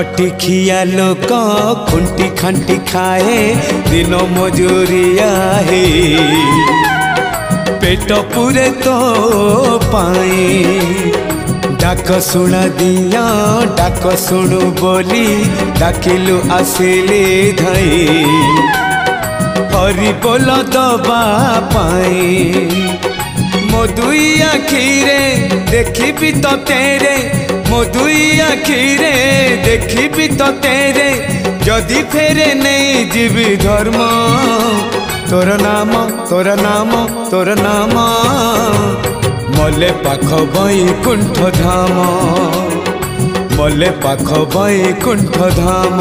खटिखिया लोक खुंटी खांटी खाए दिन मजूरिया है पेट पूरे तो पाए डाक शुणा दिया डाक शुणु बोली डाकिलु आसिले धाई हरि बोल दबा पाए मो दुई आखिरे देखी तो तेरे मो दुई आखिरे देखी तो तेरे जदि फेरे नहीं जीवी धर्म तोर नाम तोर नाम तोर नाम मले पाख बैकुंठ धाम मले पाख बैकुंठ धाम।